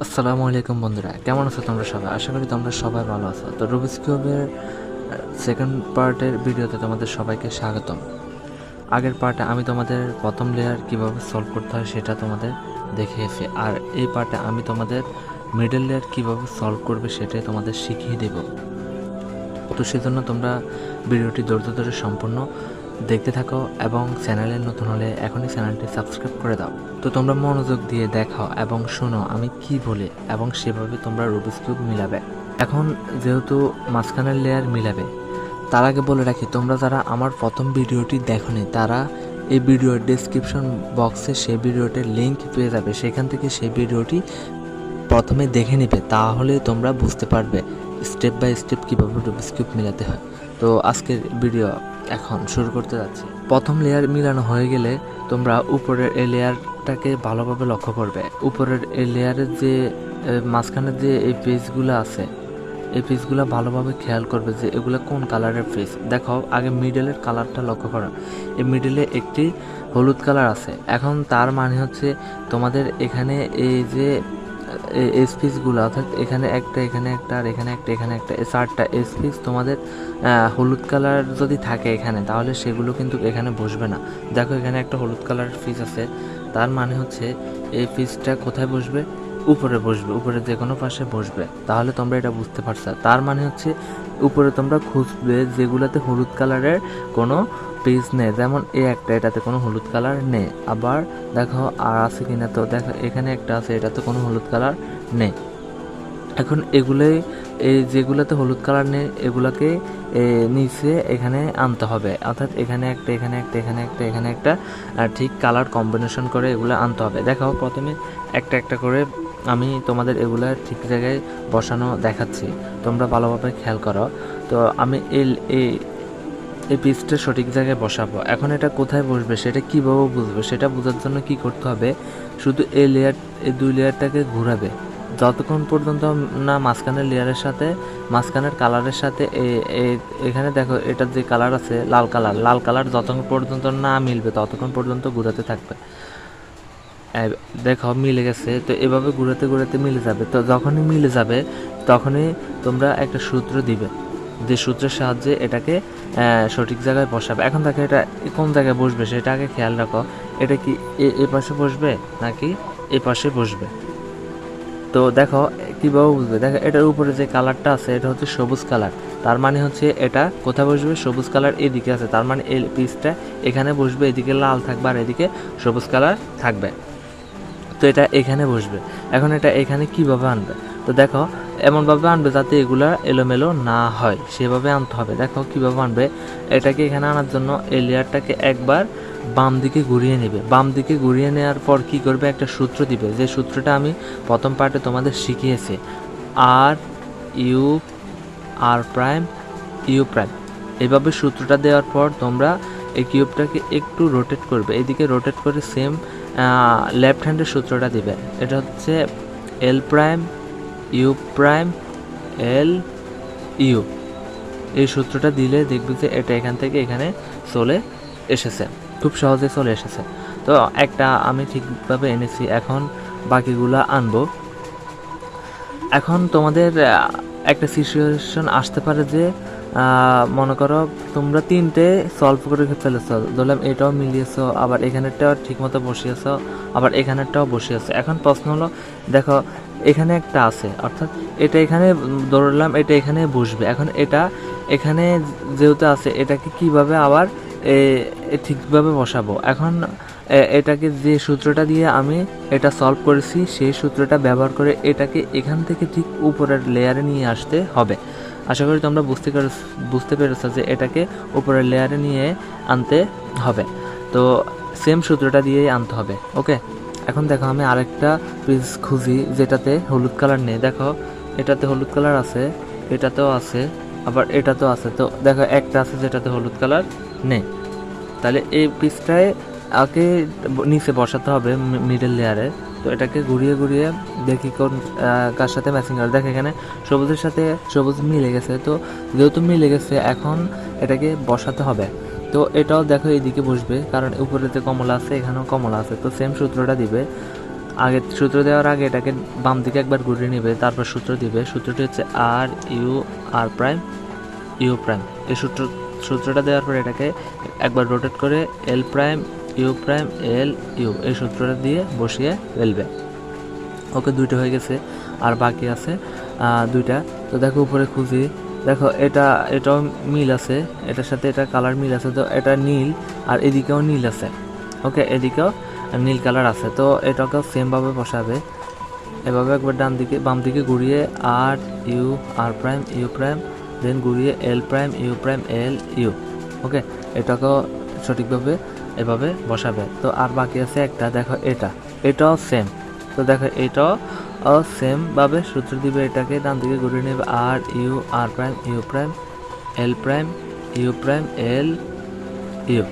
আসসালামু আলাইকুম বন্ধুরা, কেমন আছো তোমরা সবাই? আশা করি তোমরা সবাই ভালো আছো। তো রুবিক্স কিউবের সেকেন্ড পার্টের ভিডিওতে তোমাদের সবাইকে স্বাগতম। আগের পার্টে আমি তোমাদের প্রথম লেয়ার কিভাবে সলভ করতে হয় সেটা তোমাদের দেখিয়েছি, আর এই পার্টে আমি তোমাদের মিডল লেয়ার কিভাবে সলভ করবে সেটাই তোমাদের শিখিয়ে দেব। তো সেজন্য তোমরা ভিডিওটি ধৈর্য ধরে সম্পূর্ণ দেখতে থাকো এবং চ্যানেলে নতুন হলে এখনই চ্যানেলটি সাবস্ক্রাইব করে দাও। তো তোমরা মনোযোগ দিয়ে দেখো এবং শোনো আমি কি বলি, এবং সেভাবে তোমরা রুবিক্স কিউব মিলাবে। এখন যেহেতু মাঝখানের লেয়ার মিলাবে, তার আগে বলে রাখি, তোমরা যারা আমার প্রথম ভিডিওটি দেখোনি তারা এই ভিডিওর ডেসক্রিপশন বক্সে সেই ভিডিওটির লিঙ্ক পেয়ে যাবে, সেখান থেকে সেই ভিডিওটি প্রথমে দেখে নেবে, তাহলে তোমরা বুঝতে পারবে স্টেপ বাই স্টেপ কীভাবে রুবিক্স কিউব মিলাতে হয়। তো আজকের ভিডিও এখন শুরু করতে যাচ্ছি। প্রথম লেয়ার মিলানো হয়ে গেলে তোমরা উপরের এই লেয়ারটাকে ভালোভাবে লক্ষ্য করবে। উপরের এই লেয়ারের যে মাঝখানের যে এই পেজগুলো আছে, এই পিসগুলো ভালোভাবে খেয়াল করবে যে এগুলো কোন কালারের পিস। দেখো আগে মিডলের কালারটা লক্ষ্য করো, এই মিডলে একটি হলুদ কালার আছে। এখন তার মানে হচ্ছে তোমাদের এখানে এই যে এস পিসগুলো, অর্থাৎ এখানে একটা, এখানে একটা, আর এখানে একটা, এখানে একটা, এই 4টা এস পিস তোমাদের হলুদ কালার যদি থাকে এখানে, তাহলে সেগুলো কিন্তু এখানে বসবে না। দেখো এখানে একটা হলুদ কালারের পিস আছে, তার মানে হচ্ছে এই পিসটা কোথায় বসবে? উপরে বসবে, উপরে যে কোনো পাশে বসবে। তাহলে তোমরা এটা বুঝতে পারছো। তার মানে হচ্ছে উপরে তোমরা খুঁজবে যেগুলোতে হলুদ কালারের কোনো পেজ নেই, যেমন এই একটা, এটাতে কোনো হলুদ কালার নেই। আবার দেখো আর আছে কিনা, তো দেখো এখানে একটা আছে, এটাতে কোনো হলুদ কালার নেই। এখন এগুলোই, এই যেগুলোতে হলুদ কালার নেই এগুলোকে নিচে এখানে আনতে হবে, অর্থাৎ এখানে একটা, এখানে একটা, এখানে একটা, এখানে একটা, ঠিক কালার কম্বিনেশন করে এগুলো আনতে হবে। দেখো প্রথমে একটা একটা করে আমি তোমাদের এগুলা ঠিক জায়গায় বসানো দেখাচ্ছি, তোমরা ভালোভাবে খেয়াল করো। তো আমি এই পিসটা সঠিক জায়গায় বসাবো। এখন এটা কোথায় বসবে সেটা কীভাবে বুঝবো, সেটা বোঝার জন্য কি করতে হবে, শুধু এই দুই লেয়ারটাকে ঘোরাবে যতক্ষণ পর্যন্ত না মাঝখানের লেয়ারের সাথে, মাঝখানের কালারের সাথে এখানে দেখো এটার যে কালার আছে লাল কালার যতক্ষণ পর্যন্ত না মিলবে ততক্ষণ পর্যন্ত ঘোরাতে থাকবে। দেখো মিলে গেছে, তো এভাবে ঘুরাতে ঘুরাতে মিলে যাবে। তো যখনই মিলে যাবে তখনই তোমরা একটা সূত্র দিবে, যে সূত্রের সাহায্যে এটাকে সঠিক জায়গায় বসাবে। এখন দেখো এটা কোন জায়গায় বসবে সেটা আগে খেয়াল রাখো। এটা কি এ পাশে বসবে নাকি এ পাশে বসবে? তো দেখো কীভাবে বুঝবে, দেখো এটার উপরে যে কালারটা আছে এটা হচ্ছে সবুজ কালার, তার মানে হচ্ছে এটা কোথায় বসবে? সবুজ কালার এদিকে আছে, তার মানে এই পিসটা এখানে বসবে, এদিকে লাল থাকবে আর এদিকে সবুজ কালার থাকবে। তো এটা এখানে বসবে। এখন এটা এখানে কিভাবে আনবে? তো দেখো এমনভাবে আনবে যাতে এগুলা এলোমেলো না হয়, সেভাবে আনতে হবে। দেখো কিভাবে আনবে, এটাকে এখানে আনার জন্য এই লেয়ারটাকে একবার বাম দিকে ঘুরিয়ে নেবে। বাম দিকে ঘুরিয়ে নেওয়ার পর কি করবে, একটা সূত্র দিবে, যে সূত্রটা আমি প্রথম পার্টে তোমাদের শিখিয়েছি, R U R prime U prime. এইভাবে সূত্রটা দেওয়ার পর তোমরা এই কিউবটাকে একটু রোটেট করবে, এইদিকে রোটেট করে সেম লেফট হ্যান্ডের সূত্রটা দিবে। এটা হচ্ছে L prime U prime L U. এই সূত্রটা দিলে দেখবে যে এটা এখান থেকে এখানে চলে এসেছে, খুব সহজে চলে এসেছে। তো একটা আমি ঠিকভাবে এনেছি, এখন বাকিগুলা আনবো। এখন তোমাদের একটা সিচুয়েশন আসতে পারে যে মনে করো তোমরা 3টে সলভ করে ফেলেছো, ধরলাম এটাও মিলিয়েছো, আবার এখানেরটাও ঠিক মতো বসিয়েছো, আবার এখানেরটাও বসিয়েছো। এখন প্রশ্ন হলো, দেখো এখানে একটা আছে, অর্থাৎ এটা এখানে ধরলাম এটা এখানে বসবে। এখন এটা এখানে যেহেতু আছে, এটাকে কিভাবে আবার ঠিকভাবে বসাবো? এখন এটাকে যে সূত্রটা দিয়ে আমি এটা সলভ করেছি সেই সূত্রটা ব্যবহার করে এটাকে এখান থেকে ঠিক উপরের লেয়ারে নিয়ে আসতে হবে। আশা করি তোমরা বুঝতে পেরেছো যে এটাকে উপরের লেয়ারে নিয়ে আনতে হবে। তো সেম সূত্রটা দিয়েই আনতে হবে। ওকে, এখন দেখো আমি আরেকটা পিস খুঁজি যেটাতে হলুদ কালার নেই। দেখো এটাতে হলুদ কালার আছে, এটাতেও আছে, আবার এটাতেও আছে। তো দেখো একটা আছে যেটাতে হলুদ কালার নেই, তাহলে এই পিসটায় আগে নিচে বসাতে হবে মিডল লেয়ারে। তো এটাকে ঘুরিয়ে ঘুরিয়ে দেখি কোন কার সাথে ম্যাচিং করে। দেখো এখানে সবুজের সাথে সবুজ মিলে গেছে, তো যেহেতু মিলে গেছে এখন এটাকে বসাতে হবে। তো এটাও দেখো এইদিকে বসবে, কারণ উপরে যে কমলা আছে এখানেও কমলা আছে। তো সেম সূত্রটা দিবে, আগে সূত্র দেওয়ার আগে এটাকে বাম দিকে একবার ঘুরিয়ে নেবে, তারপর সূত্র দিবে। সূত্রটি হচ্ছে R U R prime U prime. এই সূত্রটা দেওয়ার পর এটাকে একবার রোটেট করে এল প্রাইম এল ইউ এই সূত্রটা দিয়ে বসিয়ে ফেলবে। ওকে, দুইটা হয়ে গেছে, আর বাকি আছে দুইটা। তো দেখো উপরে খুঁজি, দেখো এটাও মিল আছে, এটার সাথে এটা কালার মিল আছে, তো এটা নীল, আর এদিকেও নীল আছে। ওকে, এদিকেও নীল কালার আছে। তো এটাকেও সেমভাবে বসাবে, এভাবে একবার বাম দিকে ঘুরিয়ে R U R prime U prime, then ঘুরিয়ে এল প্রাইম এল ইউ। ওকে, এটাকেও সঠিকভাবে এভাবে বসাবে। তো আর বাকি আছে একটা, দেখো এটাও সেম। তো দেখো এটাও সেমভাবে সূত্র দিবে, এটাকে ডান দিকে ঘুরিয়ে নেবে R U R prime L prime L U.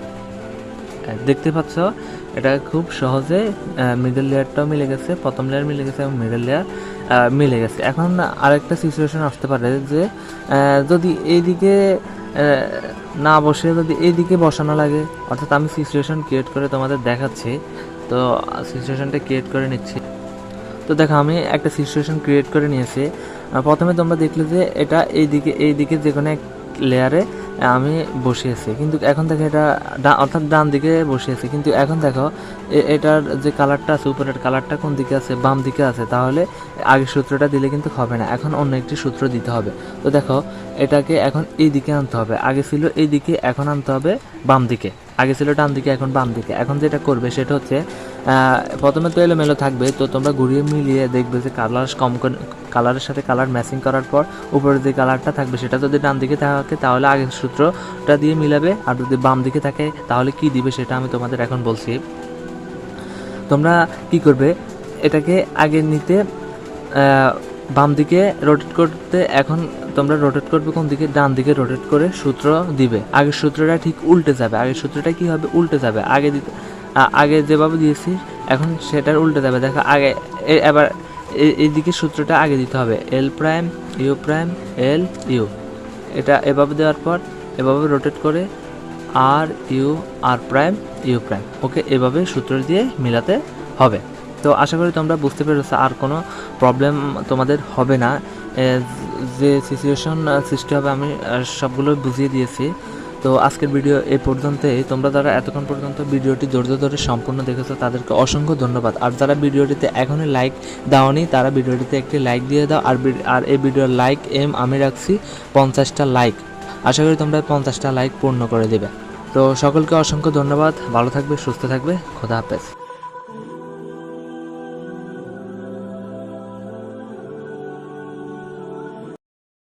দেখতে পাচ্ছ এটা খুব সহজে মিডল লেয়ারটাও মিলে গেছে, প্রথম লেয়ার মিলে গেছে এবং মিডল লেয়ার মিলে গেছে। এখন আরেকটা সিচুয়েশন আসতে পারে যে যদি এইদিকে না বসে যদি এইদিকে বসানো লাগে, অর্থাৎ আমি সিচুয়েশন ক্রিয়েট করে তোমাদের দেখাচ্ছি। তো সিচুয়েশনটা ক্রিয়েট করে নিচ্ছি। তো দেখো আমি একটা সিচুয়েশন ক্রিয়েট করে নিয়েছি। প্রথমে তোমরা দেখলে যে এটা এইদিকে যে কোনো এক লেয়ারে আমি বসিয়েছি, কিন্তু এখন দেখো এটা অর্থাৎ ডান দিকে বসিয়েছি, কিন্তু এখন দেখো এটার যে কালারটা আছে, উপরের কালারটা কোন দিকে আছে, বাম দিকে আছে। তাহলে আগের সূত্রটা দিলে কিন্তু হবে না, এখন অন্য একটি সূত্র দিতে হবে। তো দেখো এটাকে এখন এই দিকে আনতে হবে, আগে ছিল এই দিকে, এখন আনতে হবে বাম দিকে। আগে ছিল ডান দিকে, এখন বাম দিকে। এখন যেটা করবে সেটা হচ্ছে প্রথমে তো এলোমেলো থাকবে, তো তোমরা ঘুরিয়ে মিলিয়ে দেখবে যে কালারের সাথে কালার ম্যাচিং করার পর উপরে যে কালারটা থাকবে সেটা যদি ডান দিকে থাকে তাহলে আগের সূত্রটা দিয়ে মিলাবে, আর যদি বাম দিকে থাকে তাহলে কি দিবে সেটা আমি তোমাদের এখন বলছি। তোমরা কি করবে, এটাকে আগে নিতে বাম দিকে রোটেট করতে, এখন তোমরা রোটেট করবে কোন দিকে, ডান দিকে রোটেট করে সূত্র দিবে। আগের সূত্রটা ঠিক উল্টে যাবে, আগের সূত্রটা কি হবে, উল্টে যাবে। আগে যেভাবে দিয়েছি এখন সেটার উল্টে যাবে। দেখো আগে এবার এইদিকে সূত্রটা আগে দিতে হবে, এল প্রাইম এল ইউ। এটা এভাবে দেওয়ার পর এভাবে রোটেট করে R U R prime U prime. Okay, এভাবে সূত্র দিয়ে মিলাতে হবে। তো আশা করি তোমরা বুঝতে পেরেছো, আর কোনো প্রবলেম তোমাদের হবে না। যে সিচুয়েশন সৃষ্টি হবে আমি সবগুলো বুঝিয়ে দিয়েছি। তো আজকের ভিডিও এই পর্যন্তই। তোমরা যারা এতক্ষণ পর্যন্ত ভিডিওটি ধৈর্য ধরে সম্পূর্ণ দেখেছো তাদেরকে অসংখ্য ধন্যবাদ। আর যারা ভিডিওটিতে এখনই লাইক দাওনি তারা ভিডিওটিতে একটি লাইক দিয়ে দাও। আর এই ভিডিওর লাইক আমি রাখছি 50টা লাইক। আশা করি তোমরা 50টা লাইক পূর্ণ করে দেবে। তো সকলকে অসংখ্য ধন্যবাদ, ভালো থাকবে, সুস্থ থাকবে, খোদা হাফেজ।